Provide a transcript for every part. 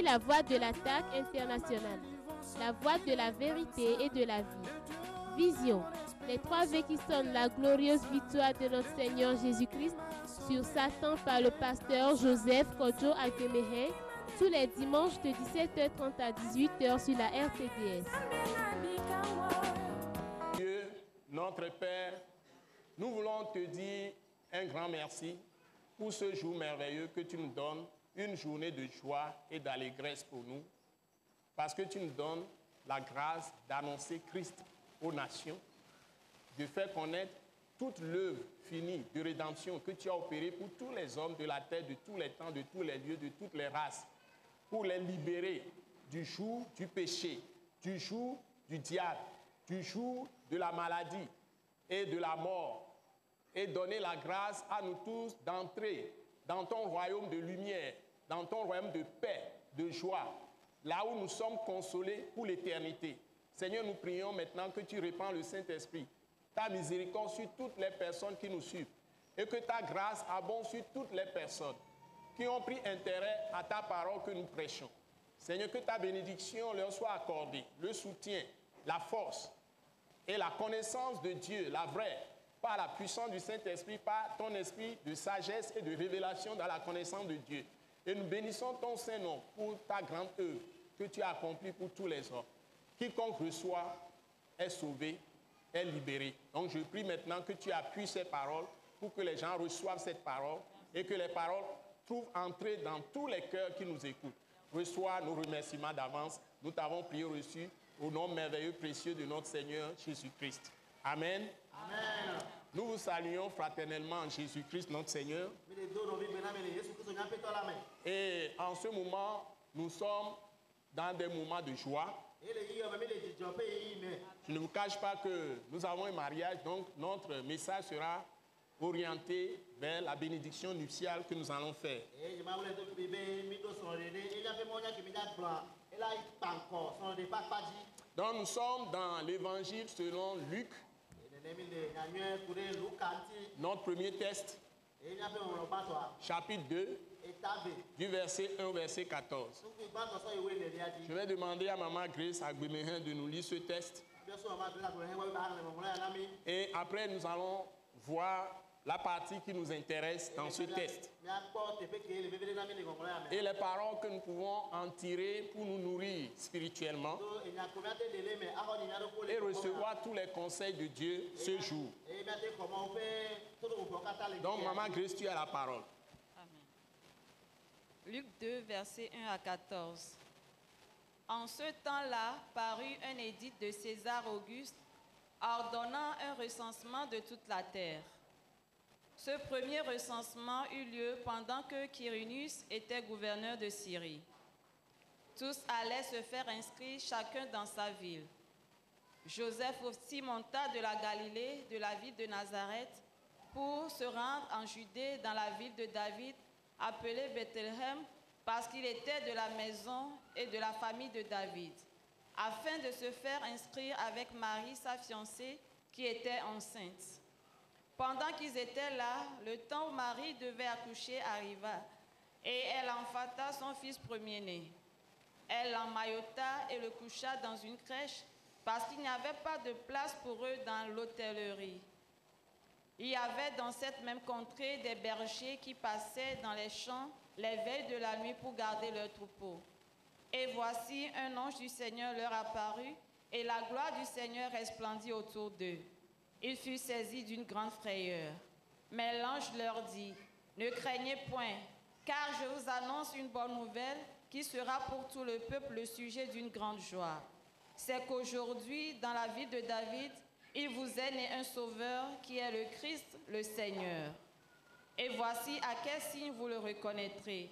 la voix de l'attaque internationale, la voix de la vérité et de la vie. Vision, les 3 V qui sonnent la glorieuse victoire de notre Seigneur Jésus-Christ sur Satan par le pasteur Joseph Kodjo Agbemehin, tous les dimanches de 17h30 à 18h sur la RTDS. Dieu, notre Père, nous voulons te dire un grand merci pour ce jour merveilleux que tu nous donnes, une journée de joie et d'allégresse pour nous, parce que tu nous donnes la grâce d'annoncer Christ aux nations, de faire connaître toute l'œuvre finie de rédemption que tu as opérée pour tous les hommes de la terre, de tous les temps, de tous les lieux, de toutes les races, pour les libérer du joug du péché, du joug du diable, du joug de la maladie et de la mort, et donner la grâce à nous tous d'entrer dans ton royaume de lumière, dans ton royaume de paix, de joie, là où nous sommes consolés pour l'éternité. Seigneur, nous prions maintenant que tu répands le Saint-Esprit, ta miséricorde sur toutes les personnes qui nous suivent, et que ta grâce abonde sur toutes les personnes qui ont pris intérêt à ta parole que nous prêchons. Seigneur, que ta bénédiction leur soit accordée, le soutien, la force et la connaissance de Dieu, la vraie, par la puissance du Saint-Esprit, par ton esprit de sagesse et de révélation dans la connaissance de Dieu. Et nous bénissons ton Saint-Nom pour ta grande œuvre que tu as accomplie pour tous les hommes. Quiconque reçoit est sauvé, est libéré. Donc je prie maintenant que tu appuies ces paroles pour que les gens reçoivent cette parole et que les paroles trouvent entrée dans tous les cœurs qui nous écoutent. Reçois nos remerciements d'avance. Nous t'avons prié reçu au nom merveilleux précieux de notre Seigneur Jésus-Christ. Amen. Amen. Nous vous saluons fraternellement en Jésus-Christ notre Seigneur. Et en ce moment, nous sommes dans des moments de joie. Je ne vous cache pas que nous avons un mariage, donc notre message sera orienté vers la bénédiction nuptiale que nous allons faire. Donc nous sommes dans l'évangile selon Luc, notre premier texte, chapitre 2, du verset 1 au verset 14. Je vais demander à Maman Grace Agbemehin de nous lire ce texte. Et après, nous allons voir la partie qui nous intéresse dans ce texte. Et les paroles que nous pouvons en tirer pour nous nourrir spirituellement et recevoir tous les conseils de Dieu ce jour. Donc, Maman Grace, tu as la parole. Amen. Luc 2, versets 1 à 14. En ce temps-là, parut un édit de César Auguste ordonnant un recensement de toute la terre. Ce premier recensement eut lieu pendant que Quirinius était gouverneur de Syrie. Tous allaient se faire inscrire chacun dans sa ville. Joseph aussi monta de la Galilée, de la ville de Nazareth, pour se rendre en Judée dans la ville de David, appelée Bethléem, parce qu'il était de la maison et de la famille de David, afin de se faire inscrire avec Marie, sa fiancée, qui était enceinte. Pendant qu'ils étaient là, le temps où Marie devait accoucher arriva, et elle enfanta son fils premier-né. Elle l'emmaillota et le coucha dans une crèche, parce qu'il n'y avait pas de place pour eux dans l'hôtellerie. Il y avait dans cette même contrée des bergers qui passaient dans les champs les veilles de la nuit pour garder leurs troupeaux. Et voici, un ange du Seigneur leur apparut, et la gloire du Seigneur resplendit autour d'eux. Ils furent saisis d'une grande frayeur. Mais l'ange leur dit, « Ne craignez point, car je vous annonce une bonne nouvelle qui sera pour tout le peuple le sujet d'une grande joie. C'est qu'aujourd'hui, dans la ville de David, il vous est né un sauveur qui est le Christ, le Seigneur. Et voici à quel signe vous le reconnaîtrez.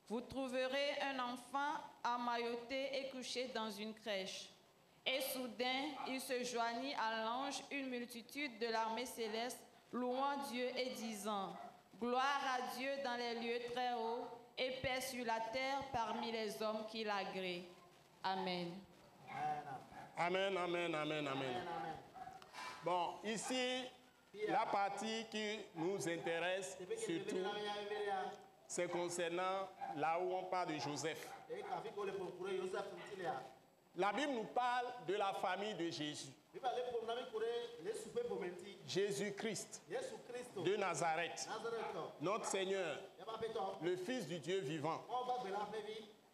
Vous trouverez un enfant emmailloté et couché dans une crèche. » Et soudain, il se joignit à l'ange une multitude de l'armée céleste, louant Dieu et disant, « Gloire à Dieu dans les lieux très hauts, et paix sur la terre parmi les hommes qui l'agréent. » Amen. Amen, amen, amen, amen. Bon, ici, la partie qui nous intéresse surtout, c'est concernant là où on parle de Joseph. La Bible nous parle de la famille de Jésus. Jésus-Christ de Nazareth, notre Seigneur, le Fils du Dieu vivant.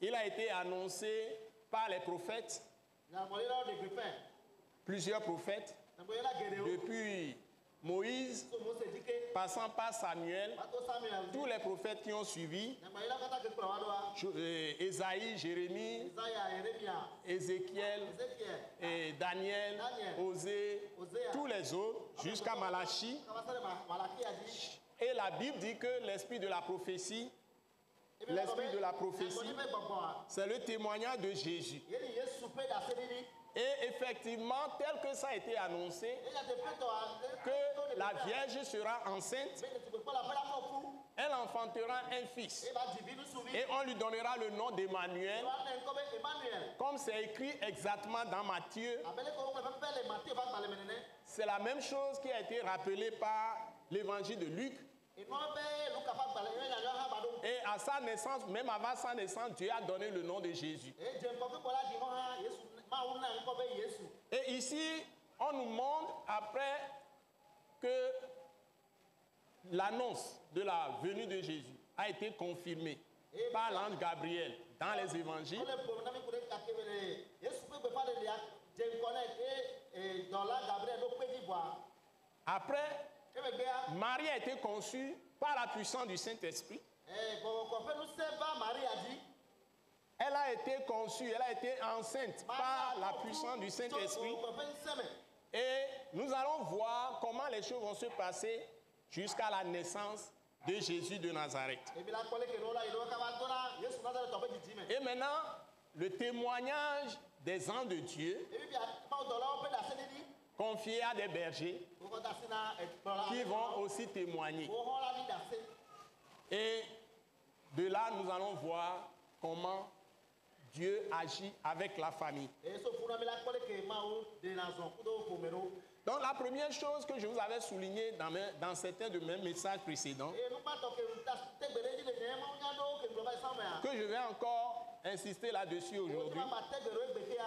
Il a été annoncé par les prophètes, plusieurs prophètes, depuis Moïse, passant par Samuel, tous les prophètes qui ont suivi, Ésaïe, Jérémie, Ézéchiel, et Daniel, Osée, tous les autres, jusqu'à Malachie. Et la Bible dit que l'esprit de la prophétie, c'est le témoignage de Jésus. Et effectivement, tel que ça a été annoncé, que la Vierge sera enceinte, elle enfantera un fils. Et on lui donnera le nom d'Emmanuel, comme c'est écrit exactement dans Matthieu. C'est la même chose qui a été rappelée par l'évangile de Luc. Et à sa naissance, même avant sa naissance, Dieu a donné le nom de Jésus. Et ici, on nous montre après que l'annonce de la venue de Jésus a été confirmée par l'ange Gabriel dans les évangiles. Après, Marie a été conçue par la puissance du Saint-Esprit. Elle a été conçue, elle a été enceinte par la puissance du Saint-Esprit. Et nous allons voir comment les choses vont se passer jusqu'à la naissance de Jésus de Nazareth. Et maintenant, le témoignage des anges de Dieu, confiés à des bergers, qui vont aussi témoigner. Et de là, nous allons voir comment Dieu agit avec la famille. Donc la première chose que je vous avais soulignée dans certains de mes messages précédents, que je vais encore insister là-dessus aujourd'hui,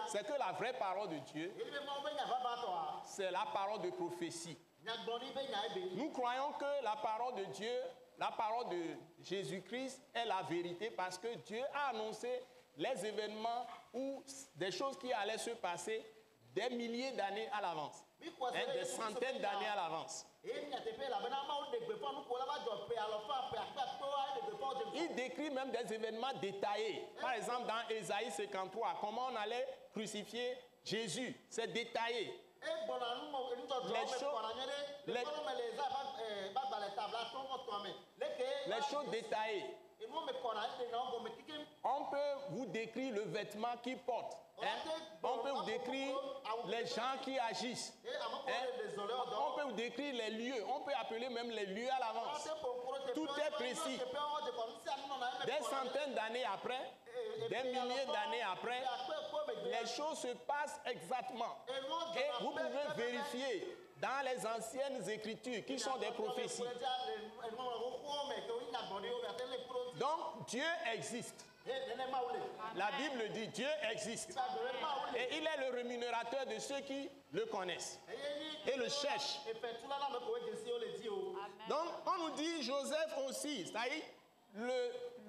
c'est que la vraie parole de Dieu, c'est la parole de prophétie. Nous croyons que la parole de Dieu, la parole de Jésus-Christ est la vérité parce que Dieu a annoncé les événements ou des choses qui allaient se passer des milliers d'années à l'avance, des centaines d'années à l'avance. Il décrit même des événements détaillés. Par exemple, dans Ésaïe 53, comment on allait crucifier Jésus, c'est détaillé. Les choses détaillées. On peut vous décrire le vêtement qu'ils portent. On peut vous décrire les gens qui agissent. On peut vous décrire les lieux. On peut appeler même les lieux à l'avance. Tout est précis. Des centaines d'années après, des milliers d'années après, les choses se passent exactement. Et vous pouvez vérifier dans les anciennes écritures qui sont des prophéties. Donc Dieu existe. La Bible dit Dieu existe. Et il est le rémunérateur de ceux qui le connaissent et le cherchent. Donc on nous dit Joseph aussi, c'est-à-dire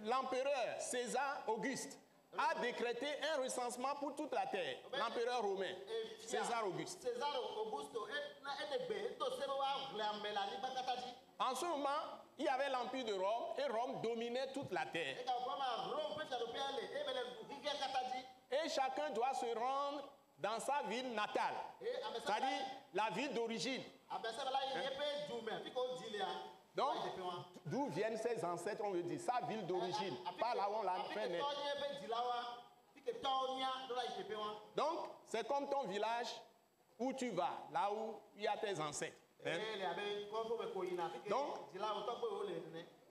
l'empereur César Auguste a décrété un recensement pour toute la terre. L'empereur romain, César Auguste. En ce moment, il y avait l'empire de Rome et Rome dominait toute la terre. Et chacun doit se rendre dans sa ville natale, c'est-à-dire la ville d'origine. Donc, d'où viennent ses ancêtres, on veut dire, sa ville d'origine, pas là où on l'a fait naître. Donc, c'est comme ton village où tu vas, là où il y a tes ancêtres.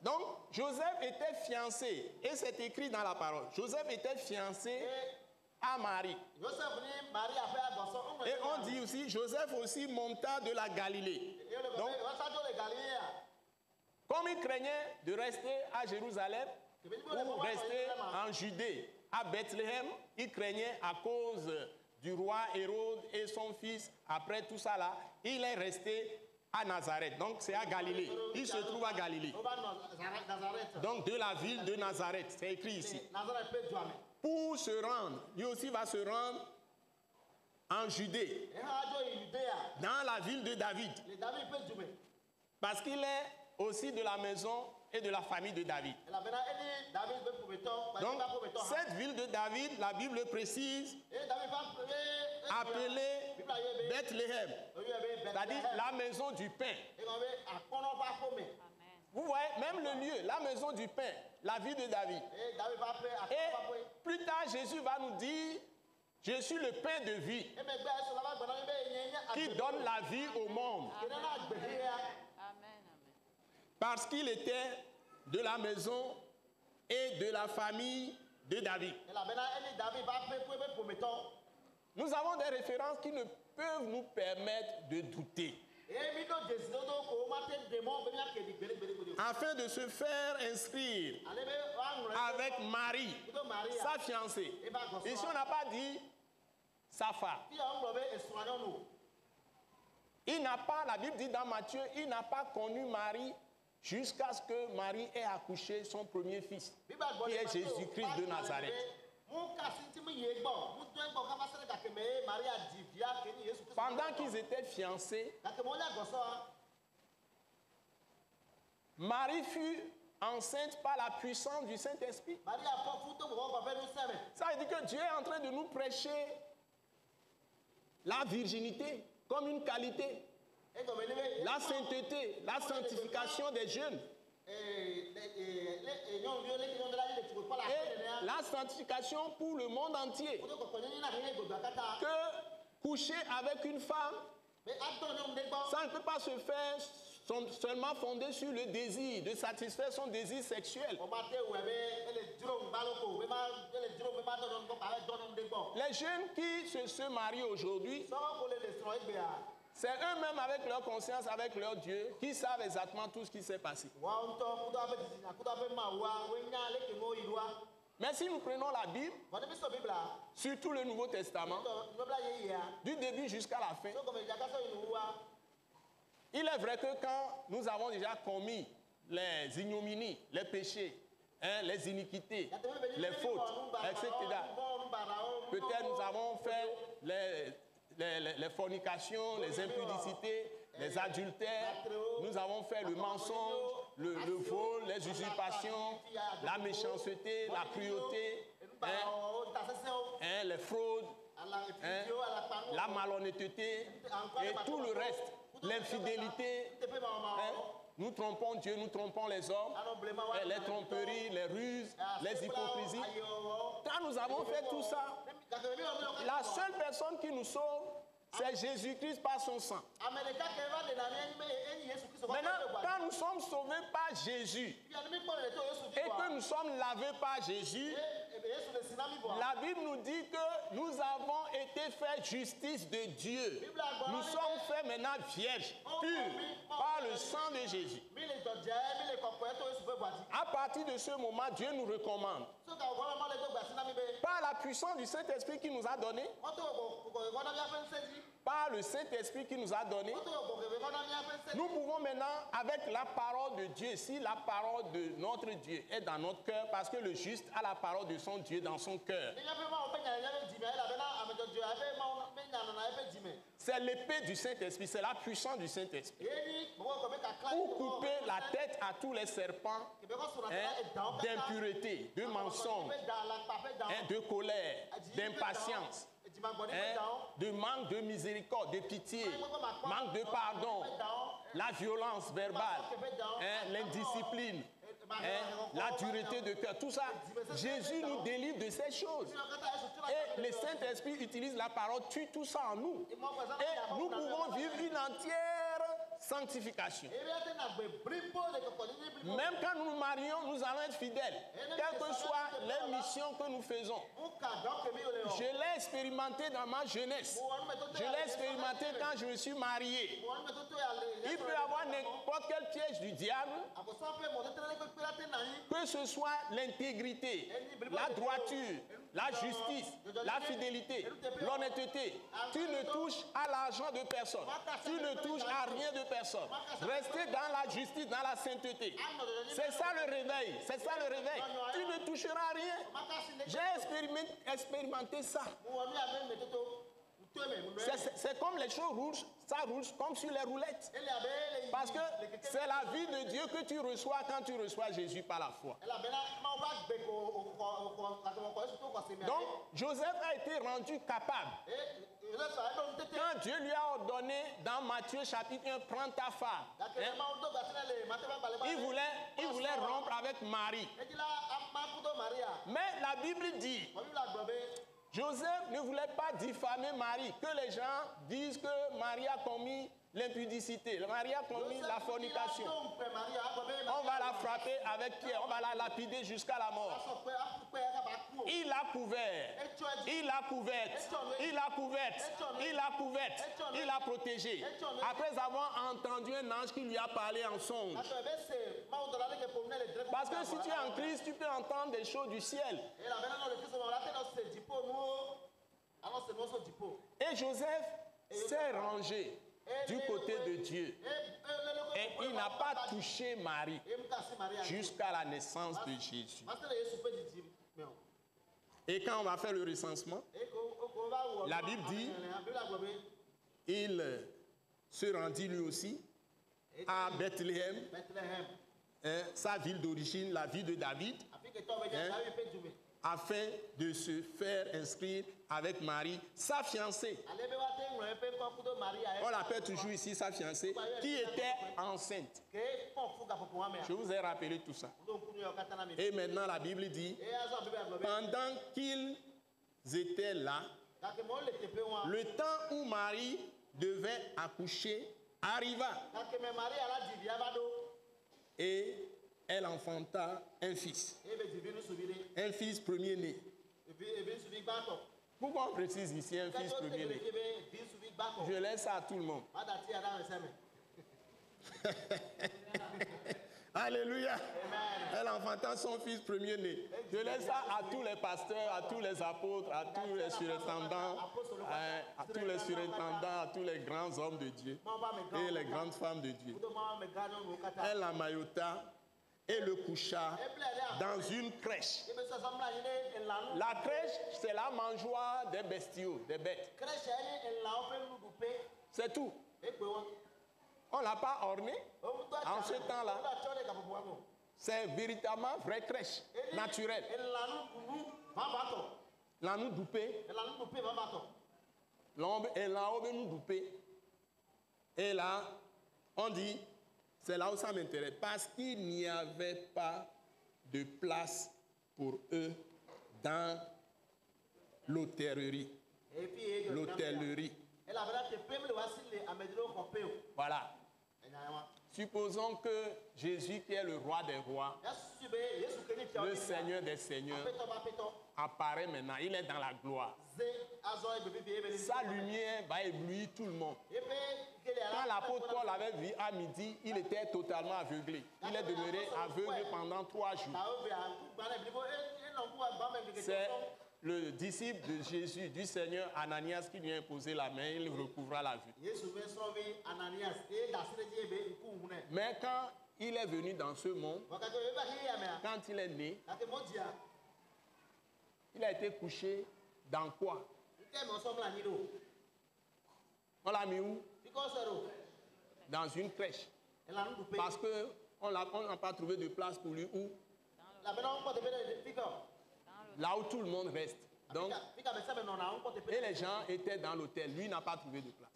Donc, Joseph était fiancé, et c'est écrit dans la parole, Joseph était fiancé à Marie. Et on dit aussi, Joseph aussi monta de la Galilée. Donc, Comme il craignait de rester à Jérusalem ou rester en Judée, à Bethléem, il craignait à cause du roi Hérode et son fils. Après tout ça là, il est resté à Nazareth. Donc c'est à Galilée. Il se trouve à Galilée. Donc de la ville de Nazareth, c'est écrit ici. Pour se rendre, lui aussi va se rendre en Judée, dans la ville de David. Parce qu'il est aussi de la maison et de la famille de David. Donc, cette ville de David, la Bible précise, appelée Bethléem, c'est-à-dire la maison du pain. Vous voyez, même le lieu, la maison du pain, la ville de David. Et plus tard, Jésus va nous dire, je suis le pain de vie qui donne la vie au monde. Parce qu'il était de la maison et de la famille de David. Nous avons des références qui ne peuvent nous permettre de douter. Afin de se faire inscrire avec Marie, sa fiancée. Ici, on n'a pas dit sa femme. Il n'a pas, la Bible dit dans Matthieu, il n'a pas connu Marie jusqu'à ce que Marie ait accouché son premier fils, qui est Jésus-Christ de Nazareth. Pendant qu'ils étaient fiancés, Marie fut enceinte par la puissance du Saint-Esprit. Ça veut dire que Dieu est en train de nous prêcher la virginité comme une qualité, la sainteté, la sanctification des jeunes. Et la sanctification pour le monde entier. Que coucher avec une femme, ça ne peut pas se faire seulement fondé sur le désir, de satisfaire son désir sexuel. Les jeunes qui se marient aujourd'hui, c'est eux-mêmes avec leur conscience, avec leur Dieu, qui savent exactement tout ce qui s'est passé. Mais si nous prenons la Bible, surtout le Nouveau Testament, du début jusqu'à la fin, il est vrai que quand nous avons déjà commis les ignominies, les péchés, les iniquités, les fautes, etc., peut-être nous avons fait les fornications, les impudicités, les adultères, nous avons fait le mensonge, le vol, les usurpations, la méchanceté, la cruauté, les fraudes, la malhonnêteté et tout le reste, l'infidélité. Nous trompons Dieu, nous trompons les hommes, les tromperies, les ruses, les hypocrisies. Quand nous avons fait tout ça, la seule personne qui nous sauve, c'est Jésus-Christ par son sang. Maintenant, quand nous sommes sauvés par Jésus et que nous sommes lavés par Jésus, la Bible nous dit que nous avons été faits justice de Dieu. Nous sommes faits maintenant vierges, purs, par le sang de Jésus. À partir de ce moment, Dieu nous recommande, par la puissance du Saint-Esprit qui nous a donné, par le Saint-Esprit qui nous a donné, nous pouvons maintenant, avec la parole de Dieu, si la parole de notre Dieu est dans notre cœur, parce que le juste a la parole de son Dieu dans son cœur. C'est l'épée du Saint-Esprit, c'est la puissance du Saint-Esprit. Pour couper la tête à tous les serpents d'impureté, de mensonge, de colère, d'impatience, de manque de miséricorde, de pitié, manque de pardon, la violence verbale, l'indiscipline, la dureté de cœur, tout ça. Jésus nous délivre de ces choses. Et le Saint-Esprit utilise la parole, tue tout ça en nous. Et nous pouvons vivre une entière sanctification. Même quand nous nous marions, nous allons être fidèles. Quelles que soient les missions que nous faisons. Je l'ai expérimenté dans ma jeunesse. Je l'ai expérimenté quand je me suis marié. Il peut y avoir n'importe quel piège du diable, que ce soit l'intégrité, la droiture, la justice, la fidélité, l'honnêteté. Tu ne touches à l'argent de personne. Tu ne touches à rien de personne. Restez dans la justice, dans la sainteté. C'est ça le réveil. C'est ça le réveil. Tu ne toucheras à rien. J'ai expérimenté ça. C'est comme les choses rouges, ça roule comme sur les roulettes. Parce que c'est la vie de Dieu que tu reçois quand tu reçois Jésus par la foi. Donc, Joseph a été rendu capable. Quand Dieu lui a ordonné dans Matthieu chapitre 1, prends ta femme. Il voulait rompre avec Marie. Mais la Bible dit, Joseph ne voulait pas diffamer Marie, que les gens disent que Marie a commis l'impudicité, Marie a commis la fornication. On va la frapper avec pierre, on va la lapider jusqu'à la mort. Il l'a couvert, il l'a couverte, il l'a couverte, il l'a couverte, il l'a protégée. Après avoir entendu un ange qui lui a parlé en songe. Parce que si tu es en Christ, tu peux entendre des choses du ciel. Et Joseph s'est rangé du côté de Dieu. Et il n'a pas touché Marie jusqu'à la naissance de Jésus. Et quand on va faire le recensement, la Bible dit, il se rendit lui aussi à Bethléem, sa ville d'origine, la ville de David, afin de se faire inscrire avec Marie, sa fiancée. On l'appelle toujours ici sa fiancée, qui était enceinte. Je vous ai rappelé tout ça. Et maintenant la Bible dit, pendant qu'ils étaient là, le temps où Marie devait accoucher arriva. Et elle enfanta un fils premier-né. Pourquoi on précise ici un fils premier-né? Je laisse ça à tout le monde. Alléluia. Elle enfanta son fils premier-né. Je laisse ça à tous les pasteurs, à tous les apôtres, à tous les surintendants, à tous les grands hommes de Dieu et les grandes femmes de Dieu. Elle la maillota et le coucha dans une crèche. La crèche, c'est la mangeoire des bestiaux, des bêtes. C'est tout. On ne l'a pas orné en ce temps-là. C'est véritablement vraie crèche, naturelle. La nous doupé. L'homme est là où nous doupé. Et là, on dit, c'est là où ça m'intéresse, parce qu'il n'y avait pas de place pour eux dans l'hôtellerie. Voilà. Supposons que Jésus, qui est le roi des rois, le Seigneur des seigneurs, apparaît maintenant. Il est dans la gloire. Sa lumière va éblouir tout le monde. Quand l'apôtre Paul avait vu à midi, il était totalement aveuglé. Il est demeuré aveugle pendant 3 jours. C'est le disciple de Jésus, du Seigneur Ananias, qui lui a imposé la main, il recouvra la vue. Mais quand il est venu dans ce monde, quand il est né, il a été couché dans quoi? On l'a mis où? Dans une crèche. Parce qu'on n'a pas trouvé de place pour lui où? Là où tout le monde reste. Donc, et les gens étaient dans l'hôtel. Lui n'a pas trouvé de place.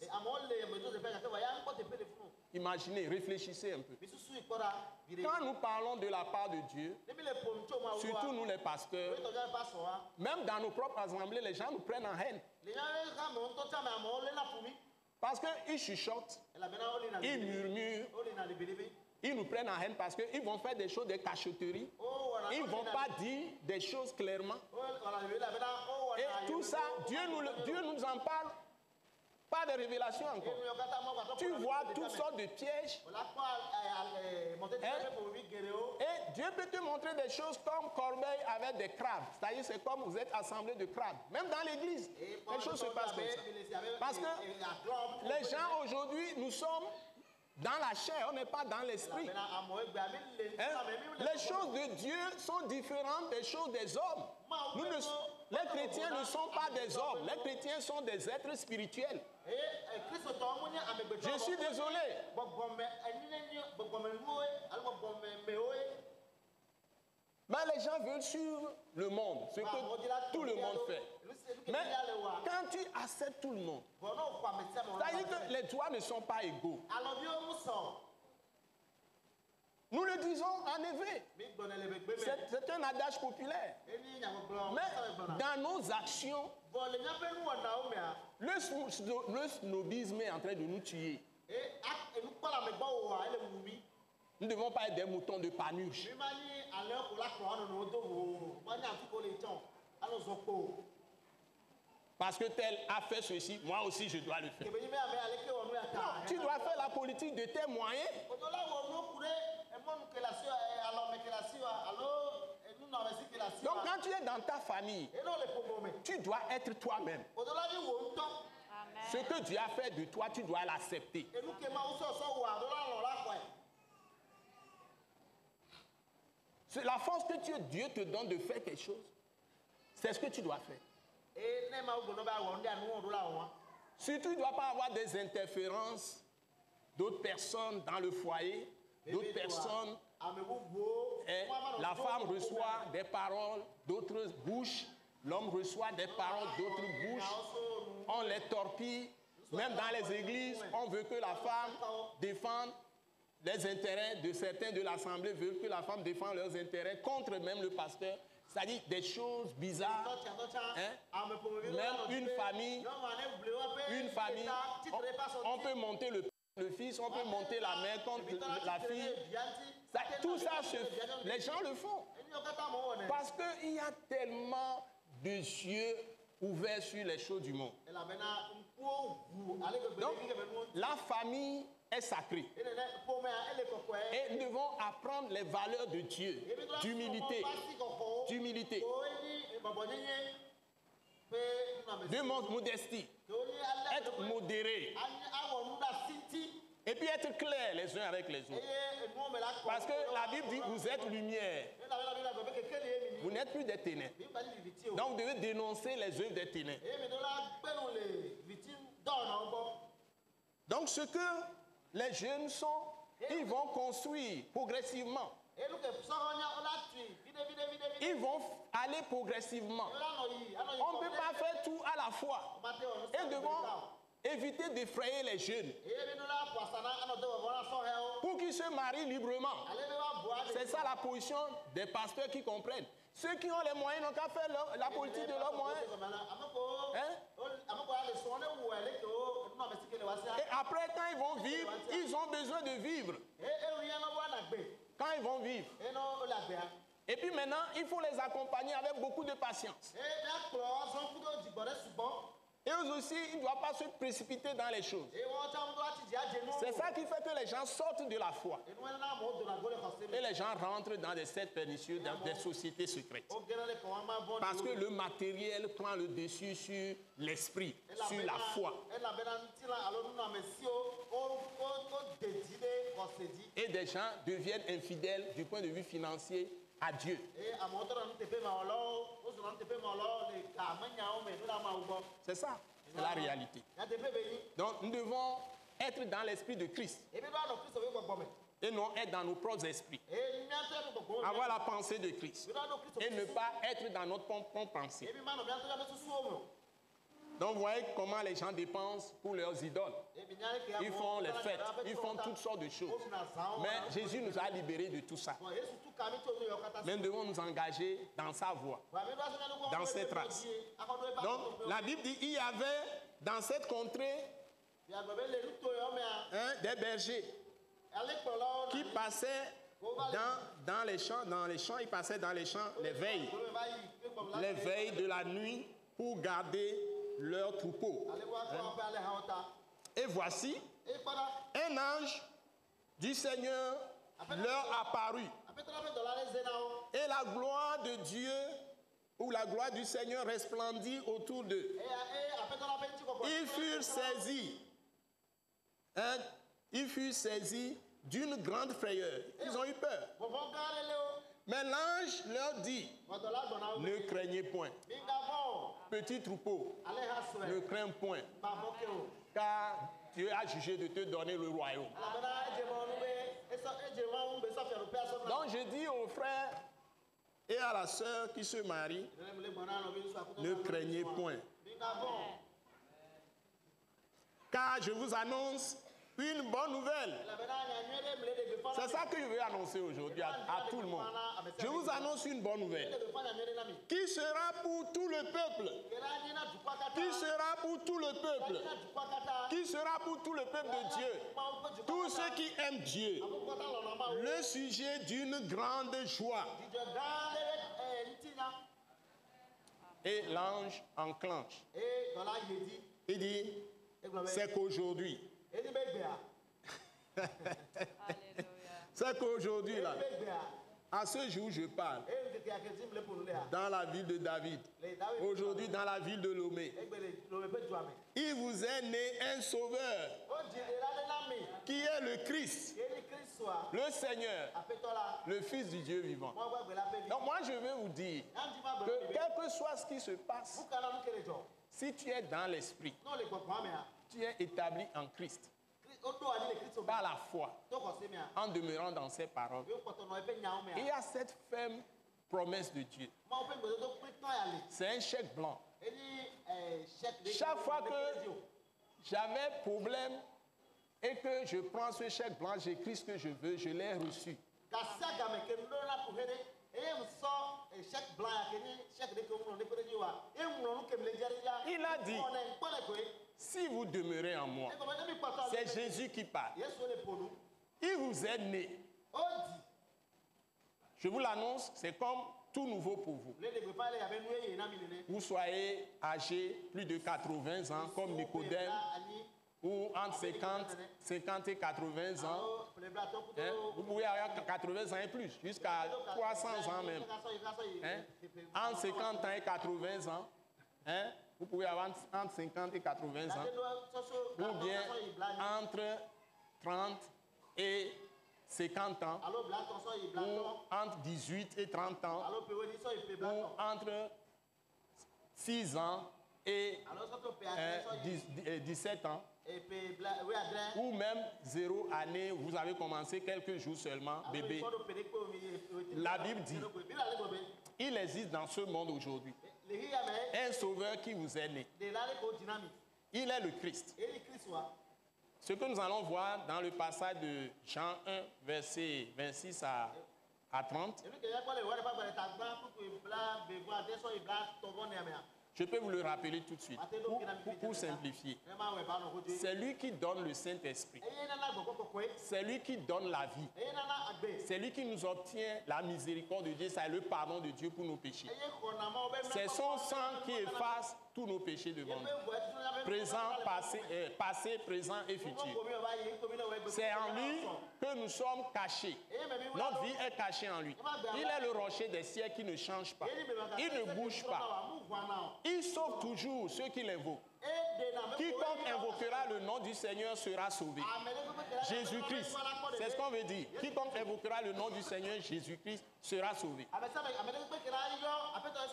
Imaginez, réfléchissez un peu. Quand nous parlons de la part de Dieu, surtout nous les pasteurs, même dans nos propres assemblées, les gens nous prennent en haine. Parce qu'ils chuchotent, ils murmurent, ils nous prennent en haine parce qu'ils vont faire des choses, des cachotteries. Ils ne vont pas dire des choses clairement. Et tout ça, Dieu nous en parle. Pas de révélation encore. Tu vois toutes sortes de pièges. Et Dieu peut te montrer des choses comme corbeille avec des crabes. C'est-à-dire, c'est comme vous êtes assemblés de crabes. Même dans l'église, les choses se passent comme ça. Parce que les gens aujourd'hui, nous sommes dans la chair, on n'est pas dans l'esprit. Les choses de Dieu sont différentes des choses des hommes. Les chrétiens ne sont pas des hommes. Les chrétiens sont des êtres spirituels. Je suis désolé. Mais les gens veulent suivre le monde, ce que tout le monde fait. Mais quand tu acceptes tout le monde, c'est-à-dire que les droits ne sont pas égaux. Nous le disons en effet. C'est un adage populaire. Mais dans nos actions, le snobisme est en train de nous tuer. Nous ne devons pas être des moutons de Panurge. Parce que tel a fait ceci, moi aussi je dois le faire. Non, tu dois faire la politique de tes moyens. Donc quand tu es dans ta famille, tu dois être toi-même. Ce que Dieu a fait de toi, tu dois l'accepter. C'est la force que Dieu te donne de faire quelque chose. C'est ce que tu dois faire. Surtout, il ne doit pas avoir des interférences d'autres personnes dans le foyer, d'autres personnes. La femme reçoit des paroles d'autres bouches, l'homme reçoit des paroles d'autres bouches. On les torpille. Même dans les églises, on veut que la femme défende les intérêts de certains de l'Assemblée, veulent que la femme défende leurs intérêts contre même le pasteur. C'est-à-dire des choses bizarres. Hein? Même une famille, on peut monter le fils, on peut monter la mère contre la fille. Tout ça, les gens le font. Parce qu'il y a tellement de yeux ouverts sur les choses du monde. Donc, la famille est sacrée. Et nous devons apprendre les valeurs de Dieu, d'humilité, de modestie, être modéré, et puis être clair les uns avec les autres. Parce que la Bible dit, vous êtes lumière. Vous n'êtes plus des ténèbres. Donc vous devez dénoncer les œuvres des ténèbres. Donc ce que les jeunes sont, ils vont construire progressivement. Ils vont aller progressivement. On ne peut pas faire tout à la fois. Et nous devons éviter d'effrayer les jeunes pour qu'ils se marient librement. C'est ça la position des pasteurs qui comprennent. Ceux qui ont les moyens n'ont qu'à faire la politique de leurs moyens. Hein? Et après, quand ils vont vivre, ils ont besoin de vivre. Quand ils vont vivre. Et puis maintenant, il faut les accompagner avec beaucoup de patience. Et eux aussi, ils ne doivent pas se précipiter dans les choses. C'est ça qui fait que les gens sortent de la foi. Et les gens rentrent dans des sectes pernicieux, dans des sociétés secrètes. Parce que le matériel prend le dessus sur l'esprit, sur la foi. Et des gens deviennent infidèles du point de vue financier à Dieu. C'est ça, c'est la réalité. Donc nous devons être dans l'esprit de Christ et non être dans nos propres esprits. Avoir la pensée de Christ et ne pas être dans notre propre pensée. Donc vous voyez comment les gens dépensent pour leurs idoles. Ils font les fêtes, ils font toutes sortes de choses. Mais Jésus nous a libérés de tout ça. Mais nous devons nous engager dans sa voie, dans cette race. Donc la Bible dit, il y avait dans cette contrée des bergers qui passaient dans les champs, ils passaient dans les champs les veilles de la nuit pour garder leurs troupeaux. Et voici, un ange du Seigneur leur apparut. Et la gloire de Dieu, ou la gloire du Seigneur resplendit autour d'eux. Ils furent saisis d'une grande frayeur. Ils ont eu peur. Mais l'ange leur dit, ne craignez point. Petit troupeau, ne crains point, car Dieu a jugé de te donner le royaume. Donc je dis aux frères et à la sœur qui se marient, ne craignez point. Car je vous annonce une bonne nouvelle. C'est ça que je veux annoncer aujourd'hui à tout le monde. Je vous annonce une bonne nouvelle qui sera pour tout le peuple. Qui sera pour tout le peuple. Qui sera pour tout le peuple de Dieu. Tous ceux qui aiment Dieu. Le sujet d'une grande joie. Et l'ange enclenche. Il dit, c'est qu'aujourd'hui. C'est qu'aujourd'hui, là, à ce jour, je parle, dans la ville de David, aujourd'hui dans la ville de Lomé, il vous est né un sauveur qui est le Christ, le Seigneur, le Fils du Dieu vivant. Donc moi, je veux vous dire que quel que soit ce qui se passe, si tu es dans l'esprit, tu es établi en Christ, par la foi, en demeurant dans ses paroles. Il y a cette ferme promesse de Dieu. C'est un chèque blanc. Chaque fois que j'avais problème et que je prends ce chèque blanc, j'écris ce que je veux, je l'ai reçu. Il a dit, si vous demeurez en moi, c'est Jésus qui parle. Il vous est né. Je vous l'annonce, c'est comme tout nouveau pour vous. Vous soyez âgé plus de 80 ans, comme Nicodème, ou entre 50 et 80 ans. Hein? Vous pouvez avoir 80 ans et plus, jusqu'à 300 ans même. Hein? Entre 50 ans et 80 ans. Hein? Vous pouvez avoir entre 50 et 80 ans, ou bien entre 30 et 50 ans, ou entre 18 et 30 ans, ou entre 6 ans et 17 ans, ou même 0 année, vous avez commencé quelques jours seulement, bébé. La Bible dit, il existe dans ce monde aujourd'hui un sauveur qui vous est né. Il est le Christ. Ce que nous allons voir dans le passage de Jean 1, verset 26 à 30, je peux vous le rappeler tout de suite, pour simplifier. C'est lui qui donne le Saint-Esprit. C'est lui qui donne la vie. C'est lui qui nous obtient la miséricorde de Dieu, c'est le pardon de Dieu pour nos péchés. C'est son sang qui efface tous nos péchés devant nous. Passé, présent et futur. C'est en lui que nous sommes cachés. Notre vie est cachée en lui. Il est le rocher des siècles qui ne change pas. Il ne bouge pas. Il sauve toujours ceux qui l'invoquent. Quiconque invoquera le nom du Seigneur sera sauvé. Jésus-Christ, c'est ce qu'on veut dire. Quiconque invoquera le nom du Seigneur Jésus-Christ sera sauvé.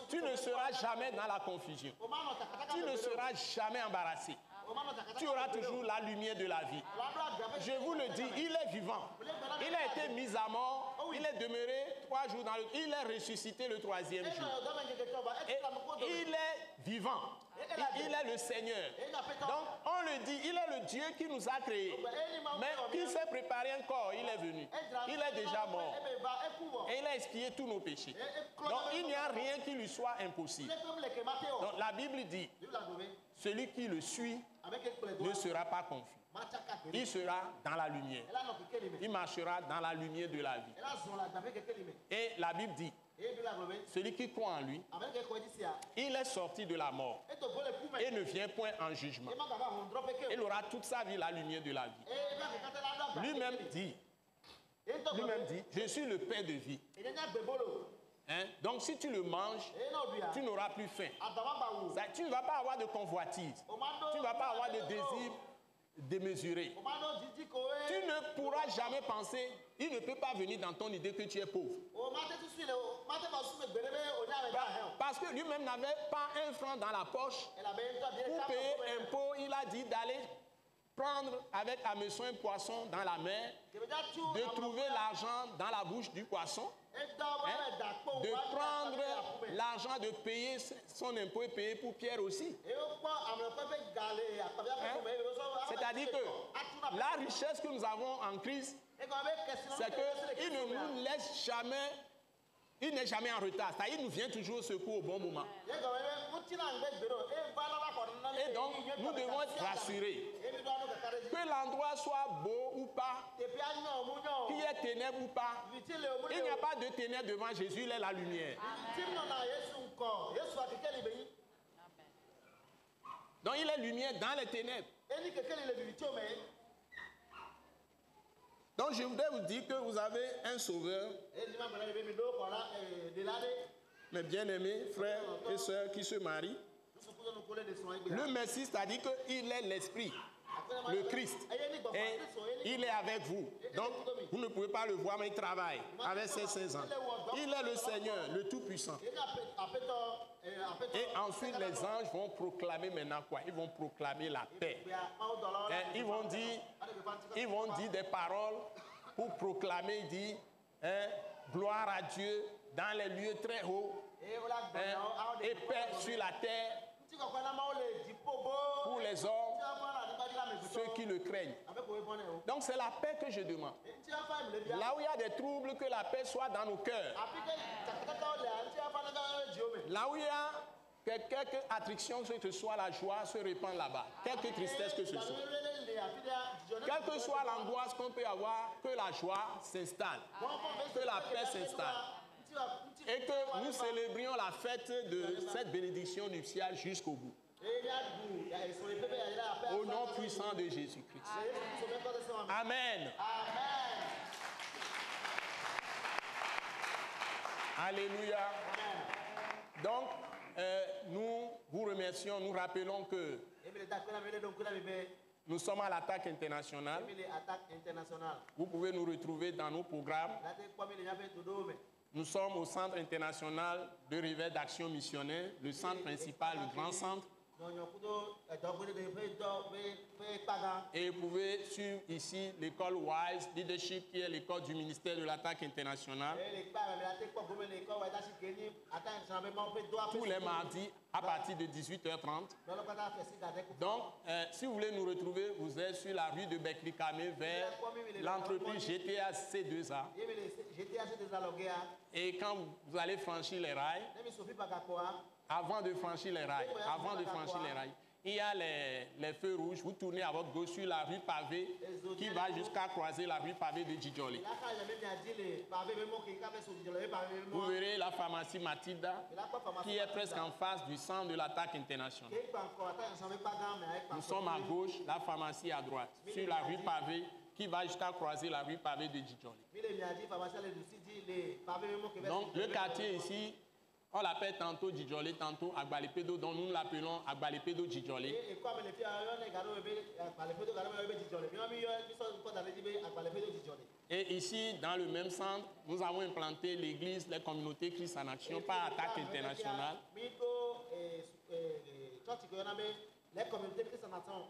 Tu ne seras jamais dans la confusion. Tu ne seras jamais embarrassé. Tu auras toujours la lumière de la vie. Je vous le dis, il est vivant. Il a été mis à mort. Il est demeuré 3 jours dans le... Il est ressuscité le 3e jour. Et il est vivant. Il est le Seigneur. Donc, on le dit, il est le Dieu qui nous a créés. Mais qui s'est préparé un corps, il est venu. Il est déjà mort. Et il a expié tous nos péchés. Donc, il n'y a rien qui lui soit impossible. Donc, la Bible dit, celui qui le suit ne sera pas confus. Il sera dans la lumière. Il marchera dans la lumière de la vie. Et la Bible dit, celui qui croit en lui, il est sorti de la mort et ne vient point en jugement. Il aura toute sa vie la lumière de la vie. Lui-même dit, je suis le pain de vie. Hein? Donc si tu le manges, tu n'auras plus faim. Tu ne vas pas avoir de convoitise. Tu ne vas pas avoir de désir démesuré. Tu ne pourras jamais penser, il ne peut pas venir dans ton idée que tu es pauvre. Parce que lui-même n'avait pas un franc dans la poche pour payer impôt. Il a dit d'aller prendre avec Hameçon un poisson dans la mer, de trouver l'argent dans la bouche du poisson, de prendre l'argent, de payer son impôt et payer pour Pierre aussi. C'est-à-dire que la richesse que nous avons en Christ, c'est qu'il ne nous laisse jamais, il n'est jamais en retard. C'est-à-dire qu'il nous vient toujours au secours au bon moment. Et donc, nous devons être rassurés. Que l'endroit soit beau ou pas, qu'il y ait ténèbres ou pas, il n'y a pas de ténèbres devant Jésus, il est la lumière. Donc, il est lumière dans les ténèbres. Donc, je voudrais vous dire que vous avez un sauveur, mes bien-aimés frères et sœurs qui se marient. Le Messie, c'est-à-dire qu'il est l'Esprit, le Christ, et il est avec vous. Donc, vous ne pouvez pas le voir, mais il travaille avec ses 16 ans. Il est le Seigneur, le Tout-Puissant. Et ensuite, les anges vont proclamer maintenant quoi? Ils vont proclamer la paix. Et ils vont dire des paroles pour proclamer, dire gloire à Dieu dans les lieux très hauts, et paix sur la terre pour les hommes, ceux qui le craignent. Donc c'est la paix que je demande. Là où il y a des troubles, que la paix soit dans nos cœurs. Là où il y a quelque attraction, que ce soit la joie, se répand là-bas. Quelque tristesse que ce soit. Quelle que soit l'angoisse qu'on peut avoir, que la joie s'installe, que la paix s'installe. Et que nous célébrions la fête de cette bénédiction nuptiale jusqu'au bout. Au nom puissant de Jésus-Christ. Amen. Alléluia. Donc, nous vous remercions, nous rappelons que nous sommes à l'attaque internationale. Vous pouvez nous retrouver dans nos programmes. Nous sommes au Centre international de réveil d'action missionnaire, le centre principal, le grand centre. Et vous pouvez suivre ici l'école WISE Leadership, qui est l'école du ministère de l'attaque internationale. Tous les mardis à partir de 18h30. Donc, si vous voulez nous retrouver, vous êtes sur la rue de Beklikame vers l'entreprise GTA C2A. Et quand vous allez franchir les rails, avant de franchir les rails, il y a les feux rouges. Vous tournez à votre gauche sur la rue pavée qui va jusqu'à croiser la rue pavée de Djidjoli. Vous verrez la pharmacie Matilda qui est presque en face du centre de l'attaque internationale. Nous sommes à gauche, la pharmacie à droite, sur la rue pavée qui va jusqu'à croiser la rue pavée de Djidjoli. Donc le quartier ici, on l'appelle tantôt Djidjoli, tantôt Agbalepedo, dont nous l'appelons Agbalepedo Djidjoli. Et ici, dans le même centre, nous avons implanté l'église, les communautés Christ en action par attaque internationale. Les communautés Christ en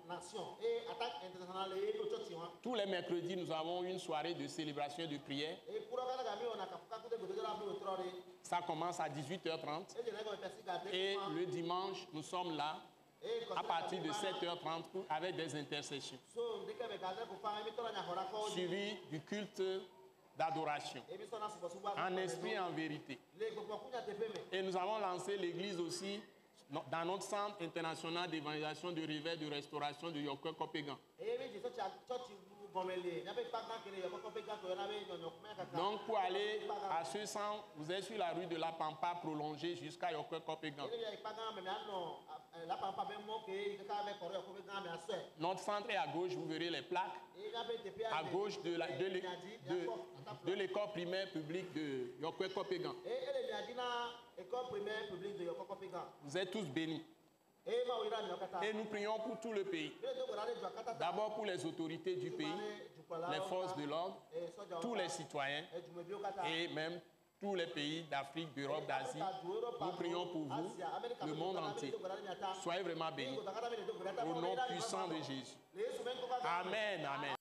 Nation et attaque internationale et tous les mercredis, nous avons une soirée de célébration et de prière. Ça commence à 18h30. Et le dimanche, nous sommes là à partir de 7h30 avec des intercessions. Suivi du culte d'adoration, en esprit et en vérité. Et nous avons lancé l'église aussi dans notre centre international d'évangélisation, de réveil, de restauration de Yoko Kopegan. Donc pour aller à ce centre, vous êtes sur la rue de la Pampa prolongée jusqu'à Yoko Kopegan. Notre centre est à gauche, vous verrez les plaques. À gauche de l'école primaire publique de Yoko Kopegan. Vous êtes tous bénis. Et nous prions pour tout le pays. D'abord pour les autorités du pays, les forces de l'ordre, tous les citoyens et même tous les pays d'Afrique, d'Europe, d'Asie. Nous prions pour vous, le monde entier. Soyez vraiment bénis. Au nom puissant de Jésus. Amen, amen.